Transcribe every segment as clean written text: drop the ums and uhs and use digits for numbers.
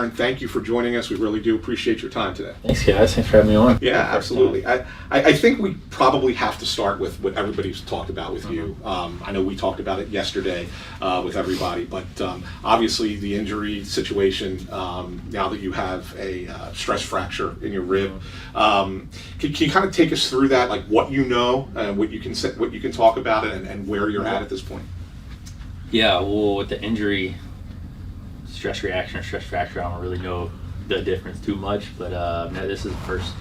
Aaron, thank you for joining us. We really do appreciate your time today. Thanks, guys. Thanks for having me on. Yeah, absolutely. I think we probably have to start with what everybody's talked about with you. I know we talked about it yesterday with everybody, but obviously the injury situation, now that you have a stress fracture in your rib, can you kind of take us through that, like what you know, what you can talk about it, and where you're at this point? Yeah, well, with the injury, stress reaction or stress fracture, I don't really know the difference too much, but no, this is the first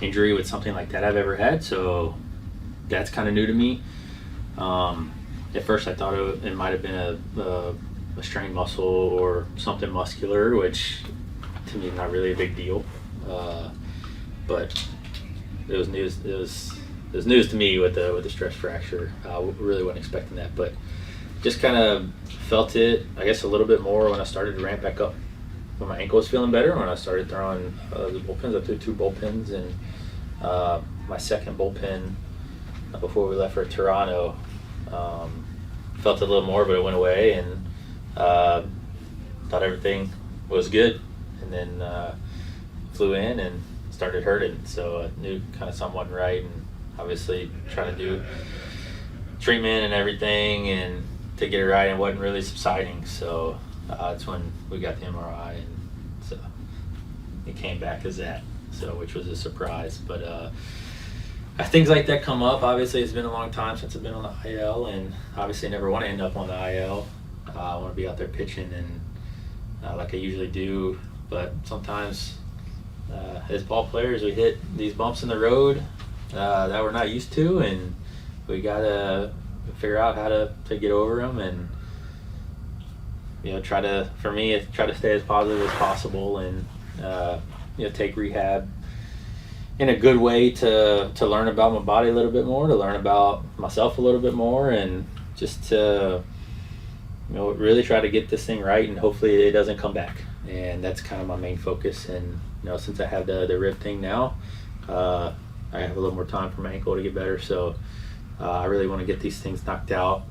injury with something like that I've ever had, so that's kind of new to me. At first I thought it might have been a strained muscle or something muscular, which to me is not really a big deal, but it was news. It was news to me with the stress fracture. I really wasn't expecting that, but just kind of felt it, I guess, a little bit more when I started to ramp back up. When my ankle was feeling better, when I started throwing the bullpens. I threw 2 bullpens, and my second bullpen before we left for Toronto, felt it a little more, but it went away, and thought everything was good. And then flew in and started hurting, so I knew kind of something wasn't right, and obviously trying to do treatment and everything and to get it right, and it wasn't really subsiding, so that's when we got the MRI, and so it came back as that, so which was a surprise. But things like that come up. Obviously it's been a long time since I've been on the IL, and obviously I never want to end up on the IL. I want to be out there pitching and like I usually do, but sometimes as ball players we hit these bumps in the road that we're not used to, and we gotta figure out how to get over them, and try to stay as positive as possible, and take rehab in a good way to learn about my body a little bit more, to learn about myself a little bit more, and just to really try to get this thing right, and hopefully it doesn't come back. And that's kind of my main focus. And since I have the rib thing now, I have a little more time for my ankle to get better, so I really want to get these things knocked out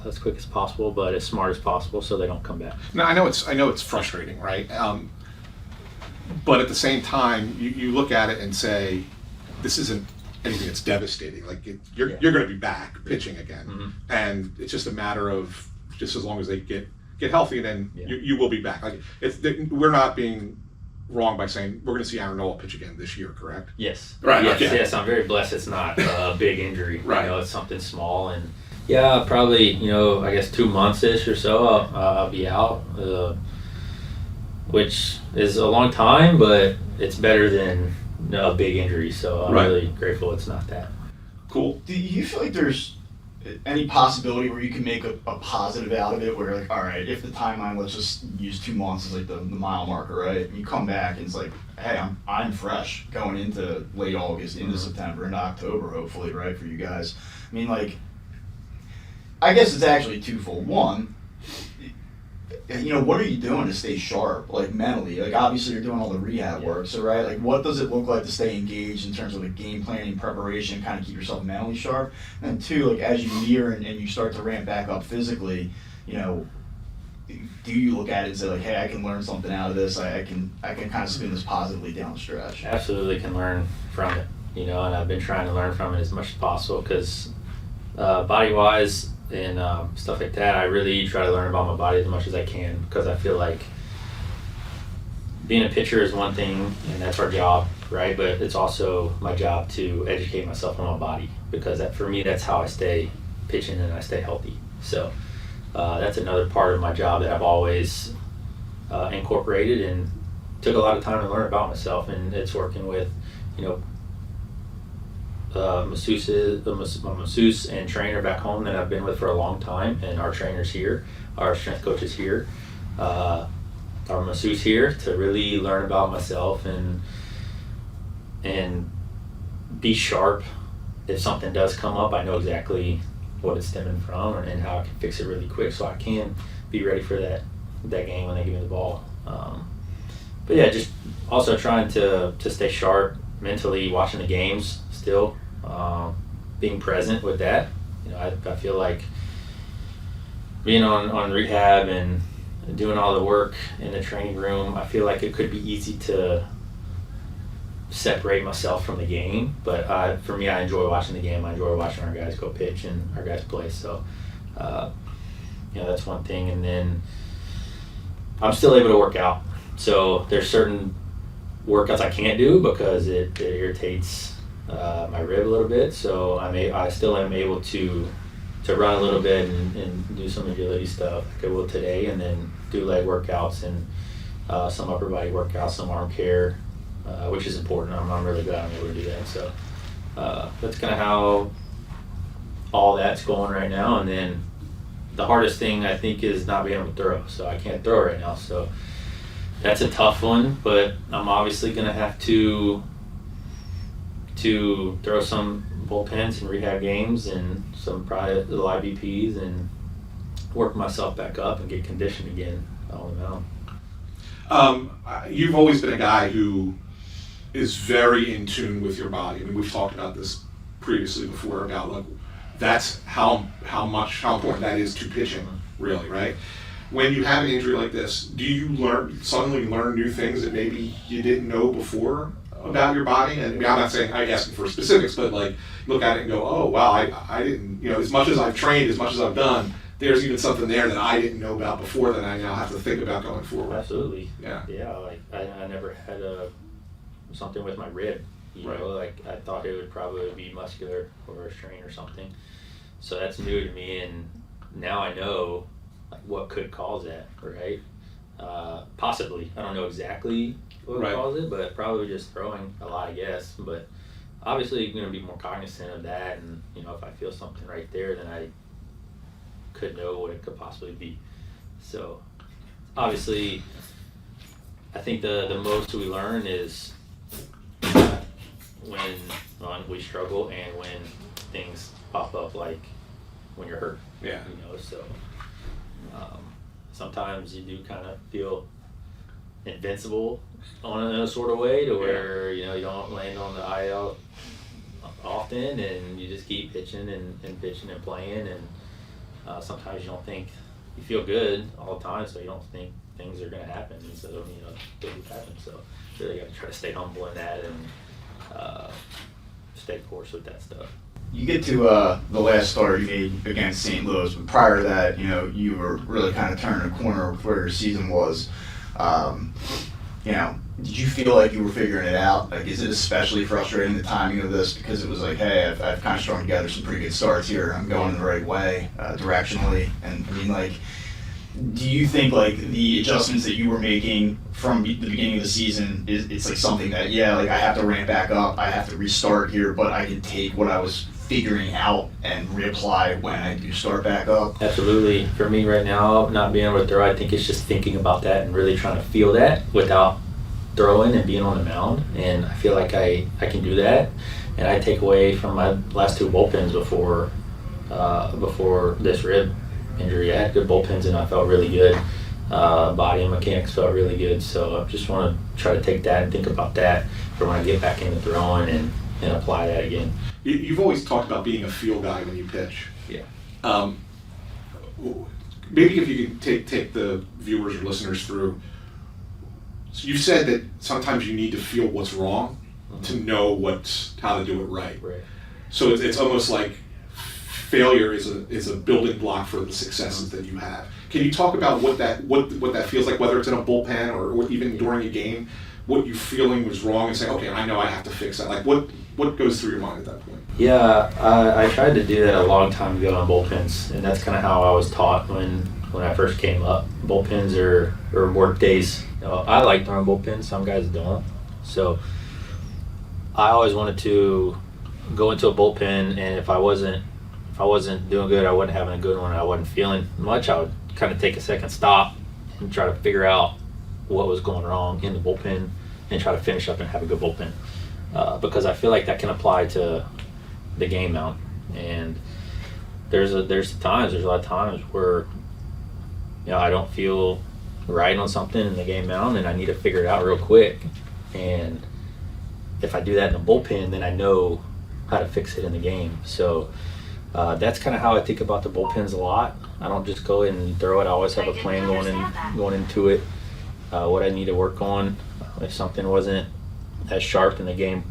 as quick as possible, but as smart as possible, so they don't come back. Now I know it's frustrating, right? But at the same time, you look at it and say, this isn't anything that's devastating. Like you're going to be back pitching again, and it's just a matter of just as long as they get healthy, then you will be back. Like we're not being wrong by saying we're going to see Aaron Nola pitch again this year, correct? Yes. Right. Yes. Okay. Yes. I'm very blessed. It's not a big injury. Right. It's something small, and probably I guess 2 months ish or so I'll be out, which is a long time, but it's better than a big injury. So I'm really grateful it's not that. Cool. Do you feel like there's any possibility where you can make a positive out of it, where like, all right, if the timeline, let's just use 2 months as like the mile marker, right? You come back and it's like, hey, I'm fresh going into late August, into September, into October, hopefully, right, for you guys. I mean, like, I guess it's actually twofold. One, what are you doing to stay sharp, like mentally? Like obviously you're doing all the rehab work, so right, like what does it look like to stay engaged in terms of the game planning, preparation, kind of keep yourself mentally sharp? And two, like as you near and you start to ramp back up physically, do you look at it and say like, hey, I can learn something out of this, I can kind of spin this positively down the stretch? Absolutely can learn from it, and I've been trying to learn from it as much as possible, because body wise and stuff like that, I really try to learn about my body as much as I can, because I feel like being a pitcher is one thing, and that's our job, right? But it's also my job to educate myself on my body, because for me, that's how I stay pitching and I stay healthy. So that's another part of my job that I've always incorporated and took a lot of time to learn about myself, and it's working with, masseuse and trainer back home that I've been with for a long time, and our trainers here, our strength coaches here, our masseuse here, to really learn about myself and be sharp. If something does come up, I know exactly what it's stemming from and how I can fix it really quick, so I can be ready for that game when they give me the ball. But yeah, just also trying to stay sharp mentally, watching the games still, being present with that. I feel like being on rehab and doing all the work in the training room, I feel like it could be easy to separate myself from the game. But for me, I enjoy watching the game. I enjoy watching our guys go pitch and our guys play. So, that's one thing. And then I'm still able to work out. So there's certain workouts I can't do because it irritates my rib a little bit. So I still am able to run a little bit and do some agility stuff like I will today, and then do leg workouts and some upper body workouts, some arm care, which is important. I'm really glad I'm able to do that. So that's kind of how all that's going right now. And then the hardest thing I think is not being able to throw. So I can't throw right now. So that's a tough one, but I'm obviously going to have to throw some bullpens and rehab games and some private little IBPs and work myself back up and get conditioned again on the mound. You've always been a guy who is very in tune with your body. I mean, we've talked about this previously before about like that's how important that is to pitching, really, right? When you have an injury like this, do you suddenly learn new things that maybe you didn't know before about your body? And I mean, I'm not saying I'm asking for specifics, but like look at it and go, oh wow, I didn't, as much as I've trained, as much as I've done, there's even something there that I didn't know about before that I now have to think about going forward. Absolutely. Yeah. Like I never had something with my rib. Right. Like I thought it would probably be muscular or a strain or something. So that's new to me, and now I know like what could cause that, right? Possibly. I don't know exactly what would cause it, but probably just throwing a lot, I guess. But obviously you're going to be more cognizant of that, and if I feel something right there, then I could know what it could possibly be. So obviously I think the most we learn is when we struggle and when things pop up, like when you're hurt. Yeah. So sometimes you do kind of feel invincible in a sort of way to where you don't land on the IL often, and you just keep pitching and pitching and playing, and sometimes you don't think you feel good all the time, so you don't think things are going to happen, and so things happen. So really got to try to stay humble in that and stay course with that stuff. You get to the last start you made against St. Louis, but prior to that, you were really kind of turning a corner with where your season was. Did you feel like you were figuring it out? Like, is it especially frustrating, the timing of this, because it was like, hey, I've kind of strung together some pretty good starts here. I'm going the right way directionally. And I mean, like, do you think like the adjustments that you were making from the beginning of the season it's like something that I have to ramp back up, I have to restart here, but I can take what I was figuring out and reapply when I do start back up? Absolutely. For me right now, not being able to throw, I think it's just thinking about that and really trying to feel that without throwing and being on the mound. And I feel like I can do that. And I take away from my last two bullpens before this rib injury. I had good bullpens and I felt really good. Body and mechanics felt really good. So I just want to try to take that and think about that for when I get back into throwing and apply that again. You've always talked about being a feel guy when you pitch. Yeah. Maybe if you could take the viewers or listeners through. So you said that sometimes you need to feel what's wrong to know how to do it right. Right. So it's almost like failure is a building block for the successes that you have. Can you talk about what that feels like, whether it's in a bullpen or even during a game, what you feeling was wrong and saying, okay, I know I have to fix that. Like what goes through your mind at that point? Yeah, I tried to do that a long time ago on bullpens, and that's kind of how I was taught when I first came up. Bullpens or work days. I like throwing bullpens. Some guys don't. So I always wanted to go into a bullpen, and if I wasn't doing good, I wasn't having a good one, I wasn't feeling much, I would kind of take a second stop and try to figure out what was going wrong in the bullpen and try to finish up and have a good bullpen. Because I feel like that can apply to the game mound. And there's a lot of times where I don't feel right on something in the game mound and I need to figure it out real quick. And if I do that in the bullpen, then I know how to fix it in the game. So That's kind of how I think about the bullpens a lot. I don't just go and throw it. I always have a plan going into it. What I need to work on. If something wasn't as sharp in the game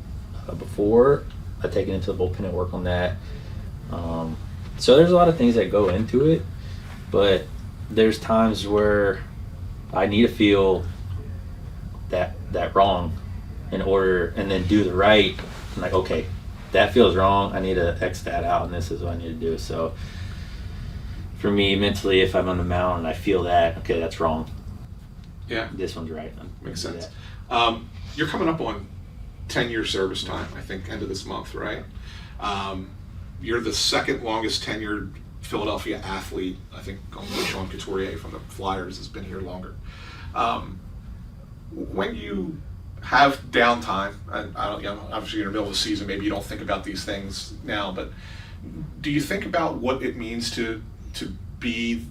before, I take it into the bullpen and work on that. So there's a lot of things that go into it, but there's times where I need to feel that wrong in order, and then do the right. I'm like, okay, that feels wrong. I need to X that out, and this is what I need to do. So for me, mentally, if I'm on the mound and I feel that, okay, that's wrong. Yeah. This one's right. Makes sense. You're coming up on 10-year service time, I think, end of this month, right? You're the second longest tenured Philadelphia athlete. I think only Sean Couturier from the Flyers has been here longer. When you have downtime, and I don't, obviously you're in the middle of the season, maybe you don't think about these things now, but do you think about what it means to be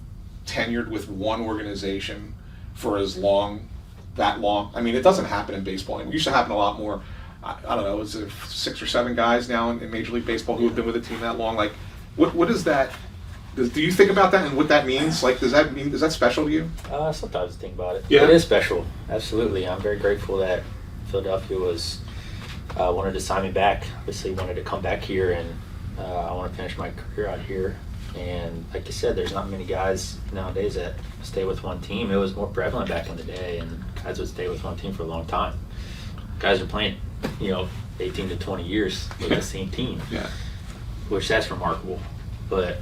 tenured with one organization for that long? I mean, it doesn't happen in baseball anymore. It used to happen a lot more. I don't know, is there 6 or 7 guys now in Major League Baseball who have been with a team that long? Like, what is that? Do you think about that and what that means? Like, is that special to you? Sometimes I think about it. Yeah. It is special, absolutely. I'm very grateful that Philadelphia wanted to sign me back. Obviously, wanted to come back here, and I want to finish my career out here. And like you said, there's not many guys nowadays that stay with one team. It was more prevalent back in the day, and guys would stay with one team for a long time. Guys are playing, 18 to 20 years with the same team. Yeah. Which that's remarkable. But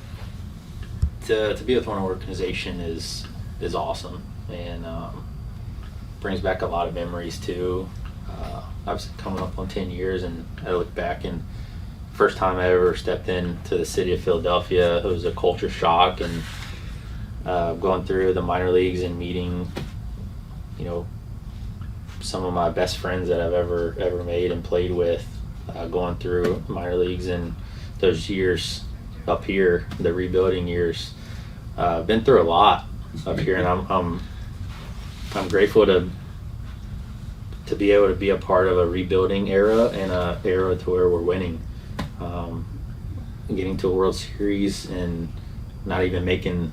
to be with one organization is awesome, and brings back a lot of memories too. I was coming up on 10 years, and I look back, and first time I ever stepped into the city of Philadelphia, it was a culture shock, and going through the minor leagues and meeting, some of my best friends that I've ever made and played with, going through minor leagues and those years up here, the rebuilding years. I've been through a lot up here, and I'm grateful to be able to be a part of a rebuilding era and a era to where we're winning. Getting to a World Series and not even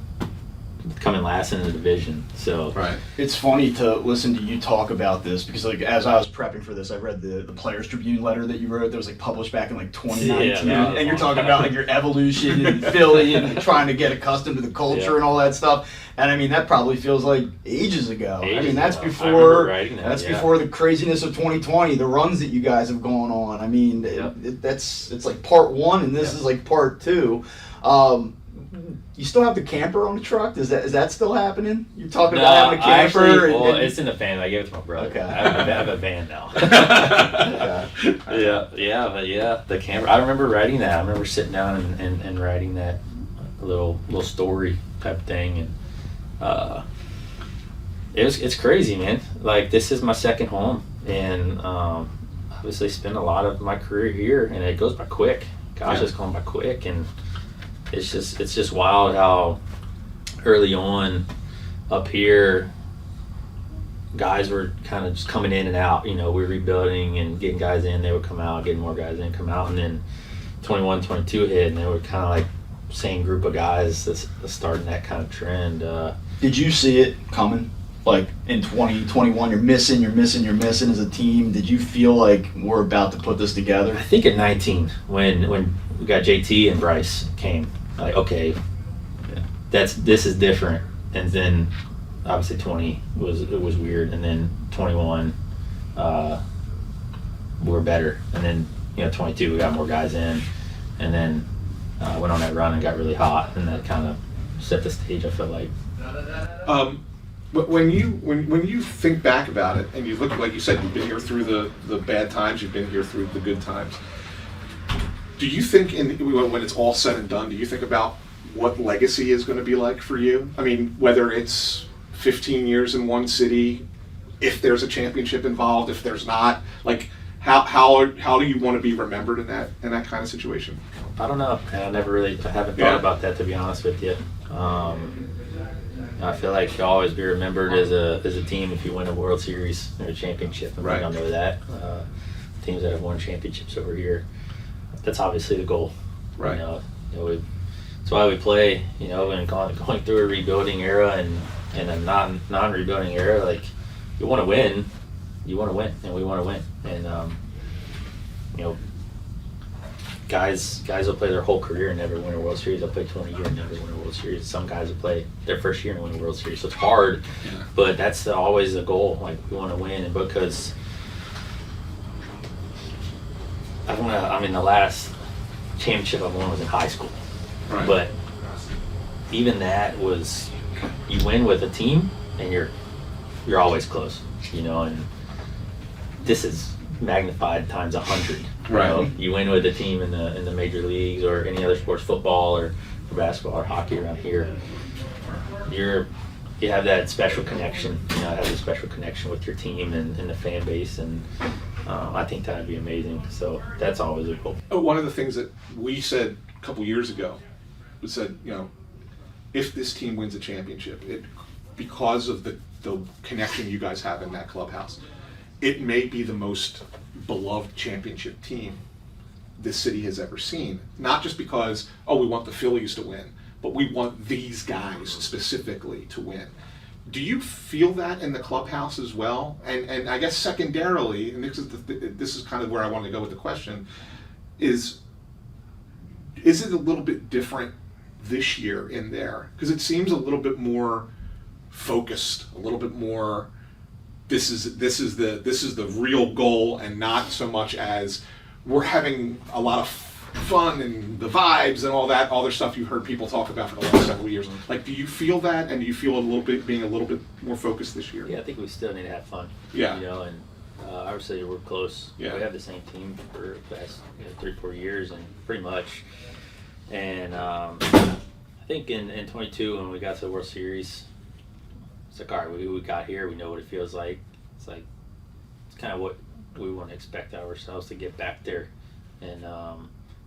coming last in the division. So Right. It's funny to listen to you talk about this because, like, as I was prepping for this, I read the Players Tribune letter that you wrote that was like published back in like 2019, Yeah, and you're talking about like your evolution in Philly and trying to get accustomed to the culture and all that stuff. And I mean, that probably feels like ages ago. I mean, that's before before the craziness of 2020, the runs that you guys have gone on. I mean, it's like part 1, and this is like part 2. You still have the camper on the truck? Is that still happening? You're talking about having a camper? Actually, it's in the van. I gave it to my brother. Okay. I have a van now. The camper. I remember writing that. I remember sitting down and writing that little story type thing, and it's crazy, man. Like, this is my second home, and obviously spent a lot of my career here, and it goes by quick. Gosh, it's going by quick, and it's just wild how early on up here guys were kind of just coming in and out. We were rebuilding and getting guys in, they would come out, getting more guys in, come out, and then 21, 22 hit, and they were kind of like same group of guys that's starting that kind of trend. Did you see it coming? Like in 2021, you're missing as a team. Did you feel like we're about to put this together? I think at 19, when we got JT and Bryce came, like, okay, this is different. And then obviously 20 was weird, and then 21 we're better, and then 22 we got more guys in, and then went on that run and got really hot, and that kind of set the stage. I felt like. But when you think back about it, and you look, like you said, you've been here through the bad times, you've been here through the good times. Do you think, when it's all said and done, do you think about what legacy is going to be like for you? I mean, whether it's 15 years in one city, if there's a championship involved, if there's not, like, how do you want to be remembered in that kind of situation? I don't know. I haven't thought about that, to be honest with you. I feel like you'll always be remembered as a team if you win a World Series or a championship, and we don't know that. Teams that have won championships over here, that's obviously the goal. Right. That's why we play. And going through a rebuilding era and a non-rebuilding era, like you want to win, and we want to win, and guys will play their whole career and never win a World Series. They'll play 20 years and never win a World Series. Some guys will play their first year and win a World Series. So it's hard, but that's always the goal. Like, we want to win, and because the last championship I won was in high school. Right. But even that was, you win with a team and you're always close, and this is magnified times 100. Right. You win with a team in the major leagues or any other sports, football or basketball or hockey around here. You have that special connection. Have a special connection with your team and the fan base, and I think that'd be amazing. So that's always a goal. One of the things that we said a couple years ago was that, if this team wins a championship, because of the connection you guys have in that clubhouse, it may be the most beloved championship team this city has ever seen. Not just because, we want the Phillies to win, but we want these guys specifically to win. Do you feel that in the clubhouse as well? And I guess secondarily, and this is kind of where I want to go with the question, is it a little bit different this year in there? Because it seems a little bit more focused, a little bit more, this is the real goal, and not so much as we're having a lot of fun and the vibes and all that other stuff you've heard people talk about for the last several years. Like, do you feel that, and do you feel being a little bit more focused this year? Yeah, I think we still need to have fun. Yeah. And obviously we're close. Yeah. We have the same team for the past 3-4 years, and pretty much. And I think in 22, when we got to the World Series, it's like, all right, we got here. We know what it feels like. It's kind of what we want to expect out of ourselves, to get back there. And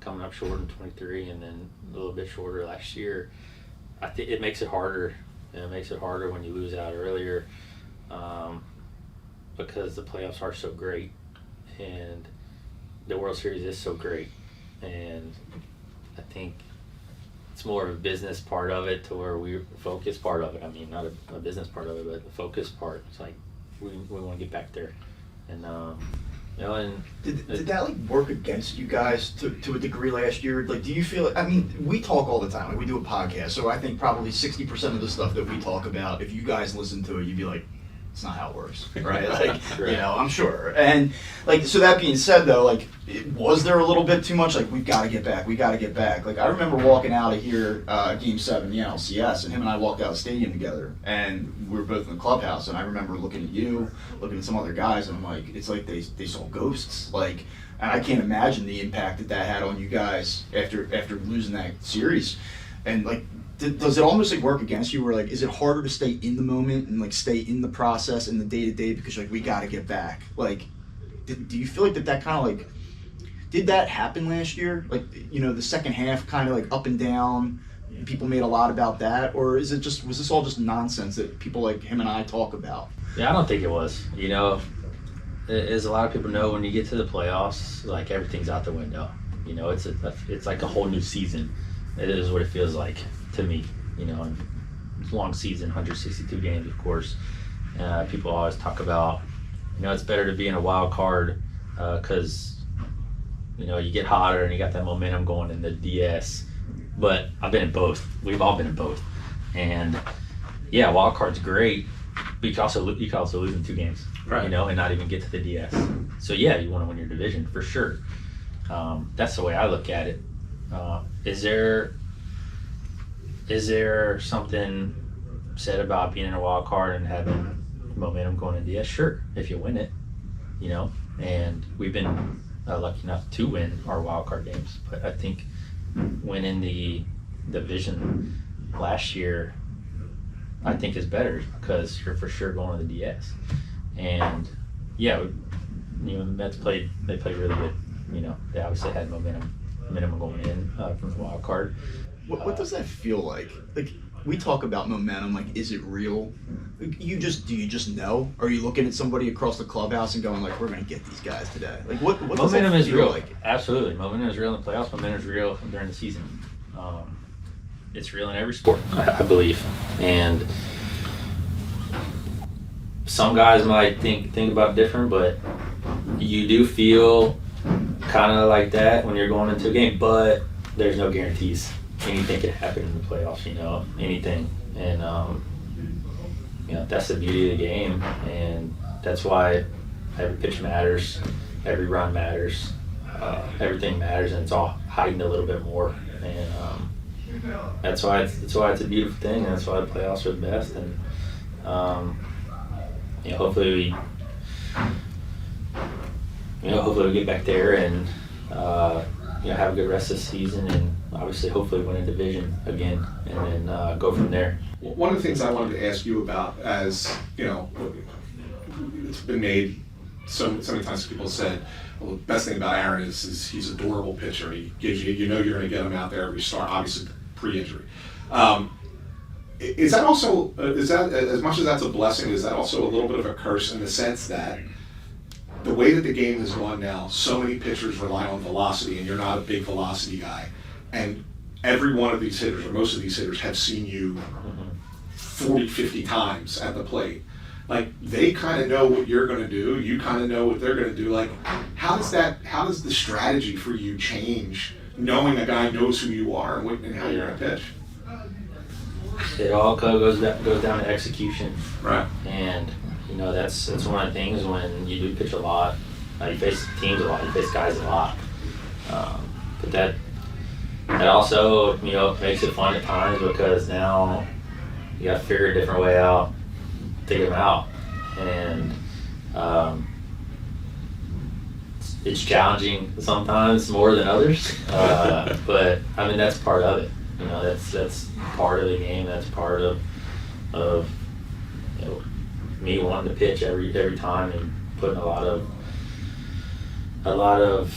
coming up short in 23, and then a little bit shorter last year, I think it makes it harder. It makes it harder when you lose out earlier, because the playoffs are so great, and the World Series is so great. And I think it's more of a business part of it, to where we focus part of it. I mean, not a business part of it, but the focus part. It's like we want to get back there, and and did that work against you guys to a degree last year? Like, do you feel? I mean, we talk all the time. Like, we do a podcast, so I think probably 60% of the stuff that we talk about, if you guys listen to it, you'd be like, it's not how it works, right? Like, right. I'm sure. And so that being said, though, like, was there a little bit too much? Like, we got to get back. Like, I remember walking out of here, Game 7, the NLCS, and him and I walked out of the stadium together, and we were both in the clubhouse. And I remember looking at you, looking at some other guys, and I'm like, it's like they saw ghosts. Like, and I can't imagine the impact that had on you guys after losing that series. And like, does it almost work against you, where is it harder to stay in the moment and stay in the process in the day to day, because we got to get back? Like, do you feel that kind of did that happen last year? The second half kind of up and down, people made a lot about that, or was this all just nonsense that people like him and I talk about? Yeah, I don't think it was. As a lot of people know, when you get to the playoffs, everything's out the window. It's like a whole new season. It is what it feels like to me. And it's a long season, 162 games, of course. People always talk about, it's better to be in a wild card because you get hotter and you got that momentum going in the DS. But I've been in both. We've all been in both. And yeah, wild card's great, but you can also lose in 2 games, right? And not even get to the DS. So yeah, you want to win your division for sure. That's the way I look at it. Is there something said about being in a wild card and having momentum going in DS? Sure, if you win it, and we've been lucky enough to win our wild card games. But I think winning the division last year, I think, is better, because you're for sure going to the DS. And yeah, the Mets played really good. They obviously had momentum going in from the wild card. What does that feel like? Like, we talk about momentum, is it real? Do you just know? Or are you looking at somebody across the clubhouse and going we're gonna get these guys today? What does Momentum that is feel real. like? Absolutely. Momentum is real in the playoffs. Momentum is real during the season. It's real in every sport, I believe. And some guys might think about it different, but you do feel kind of like that when you're going into a game. But there's no guarantees. Anything can happen in the playoffs, anything. And that's the beauty of the game, and that's why every pitch matters, every run matters, everything matters, and it's all heightened a little bit more. And that's why it's a beautiful thing. And that's why the playoffs are the best. And hopefully we get back there and have a good rest of the season, and obviously hopefully win a division again, and then go from there. One of the things I wanted to ask you about, as it's been made so many times, people said, well, the best thing about Aaron is he's a durable pitcher. He gives you're going to get him out there every start, obviously pre-injury. Is that also, is that, as much as that's a blessing, is that also a little bit of a curse in the sense that the way that the game has gone now, so many pitchers rely on velocity, and you're not a big velocity guy, and every one of these hitters, or most of these hitters, have seen you 40, 50 times at the plate. Like, they kind of know what you're going to do. You kind of know what they're going to do. Like, how does the strategy for you change, knowing a guy knows who you are and how you're going to pitch? It all goes down to execution. Right. And, that's one of the things when you do pitch a lot. You face teams a lot. You face guys a lot. But that also, makes it fun at times, because now you got to figure a different way out to get them out. And it's challenging sometimes more than others. But that's part of it. That's part of the game. That's part of me wanting to pitch every time, and putting a lot of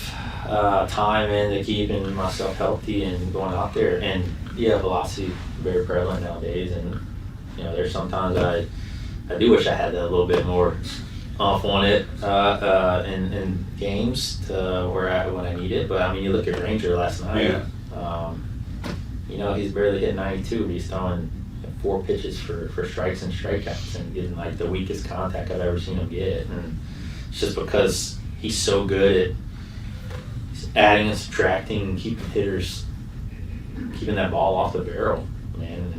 time into keeping myself healthy and going out there. And velocity very prevalent nowadays, and there's sometimes I do wish I had that a little bit more off on it in games when I need it. But you look at Ranger last night. Yeah. He's barely hit 92, but he's throwing 4 pitches for strikes and strikeouts, and getting like the weakest contact I've ever seen him get. And it's just because he's so good at adding and subtracting and keeping that ball off the barrel, man.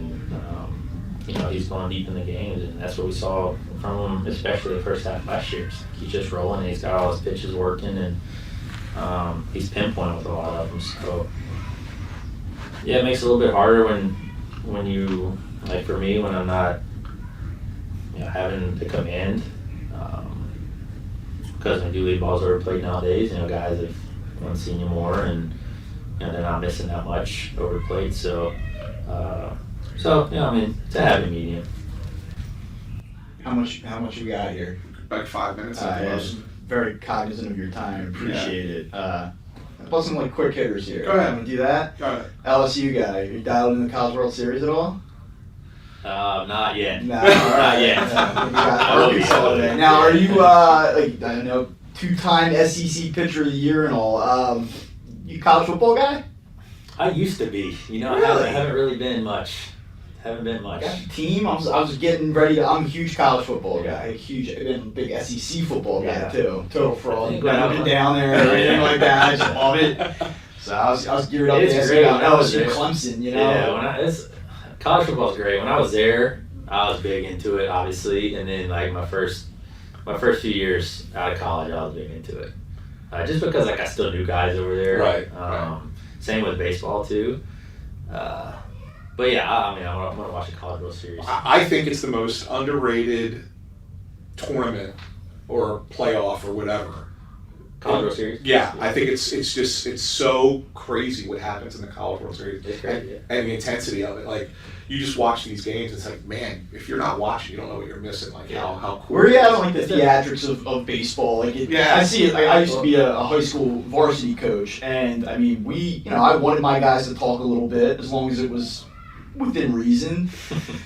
And he's going deep in the games, and that's what we saw from him, especially the first half last year. He's just rolling, and he's got all his pitches working, and he's pinpointing with a lot of them. So it makes it a little bit harder when you, like for me, when I'm not having to command, because when you do lead balls over plate nowadays, guys have seen you more, and they're not missing that much over the plate. So it's a happy medium. How much we got here? Like 5 minutes. I was very cognizant of your time. Appreciate it. Plus some quick hitters here. Go ahead. Want to do that? Go ahead. LSU guy. You dialed in the College World Series at all? Not yet. No, not yet. Now, are you I don't know, 2-time SEC Pitcher of the Year and all? You college football guy? I used to be. Really? I haven't really been much. Haven't been much. Got your team. I was getting ready. I'm a huge college football guy. Big SEC football guy too. Total fraud. I've been down there, everything like that. I just love it. So I was geared up to ask about LSU, Clemson. Yeah, college football's great. When I was there, I was big into it, obviously, and then my first few years out of college, I was big into it. Just because I still knew guys over there. Right. Same with baseball too. But yeah, I want to watch the College World Series. I think it's the most underrated tournament or playoff or whatever. College World Series? Yeah, I think it's so crazy what happens in the College World Series. It's great, yeah. And the intensity of it. Like, you just watch these games, it's like, man, if you're not watching, you don't know what you're missing. Like, how cool. Where are you at on the theatrics of baseball? I see it. I used to be a high school varsity coach, and I wanted my guys to talk a little bit, as long as it was within reason,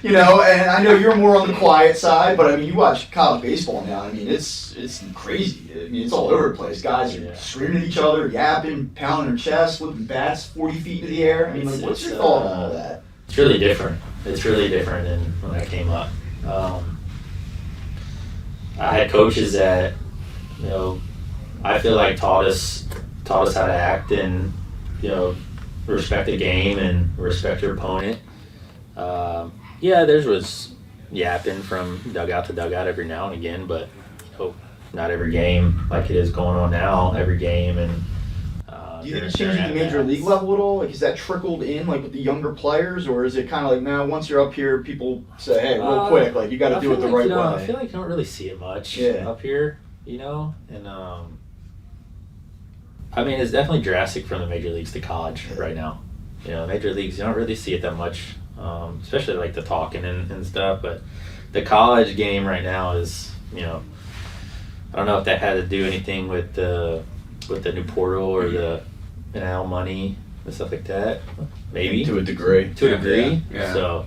you know. And I know you're more on the quiet side, but I mean, you watch college baseball now. I mean, it's crazy. I mean, it's all over the place. Guys are screaming at each other, yapping, pounding their chests, flipping bats 40 feet into the air. I mean, like, what's your thought on all that? It's really different. It's really different than when I came up. I had coaches that, you know, I feel like taught us how to act and, you know, respect the game and respect your opponent. Yeah, theirs was yapping from dugout to dugout every now and again, but, you know, not every game like it is going on now, every game. And do you think it's changing the major league level at all? Like, is that trickled in, like, with the younger players, or is it kind of like, now once you're up here, people say, hey, real quick, like, you got to do it the right way? I feel like you don't really see it much up here, you know? And, I mean, it's definitely drastic from the major leagues to college right now. You know, major leagues, you don't really see it that much, especially, like, the talking and stuff. But the college game right now is, you know, I don't know if that had to do anything with the new portal or the NIL money and stuff like that. Maybe. To a degree. Yeah. So,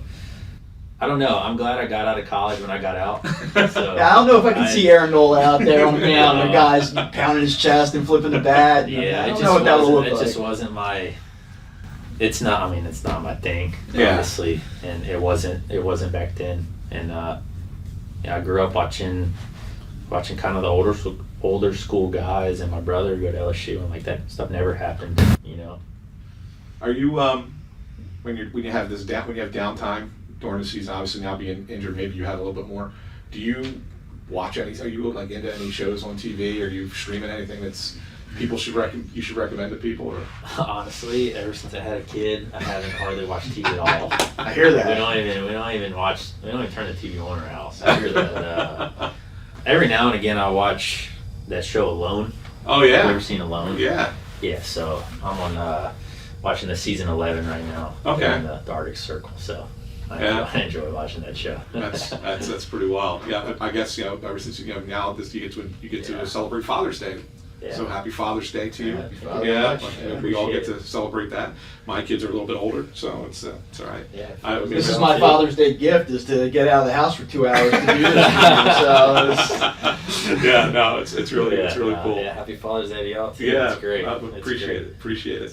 I don't know. I'm glad I got out of college when I got out. So, yeah, I don't know if I can see Aaron Nola out there on the ground, the guys pounding his chest and flipping the bat. Yeah, I don't know what that would look like. It just wasn't my. It's not my thing, honestly, and it wasn't back then. And I grew up watching kind of the older school guys and my brother go to LSU, and like that stuff never happened, you know. Are you when you have downtime during the season, obviously now being injured, maybe you have a little bit more. Do you watch any? Are you like into any shows on TV? Are you streaming anything that's you should recommend to people? Or honestly, ever since I had a kid, I haven't hardly watched TV at all. I hear that. We don't even turn the TV on in our house. I hear that. Every now and again, I watch that show Alone. Oh yeah. Have you ever seen Alone? Yeah. Yeah. So I'm on watching the season 11 right now. Okay. In the Arctic Circle. So I enjoy watching that show. That's pretty wild. Yeah. I guess, you know, ever since, you know, now you get to celebrate Father's Day. Yeah. So happy Father's Day to you. Happy Father's Day. Yeah, we all get to celebrate that. My kids are a little bit older, so it's all right. Yeah, this is my Father's Day gift, is to get out of the house for 2 hours to do this. So yeah, no, it's really cool. Yeah, happy Father's Day to y'all too. Yeah, It's great. Appreciate it.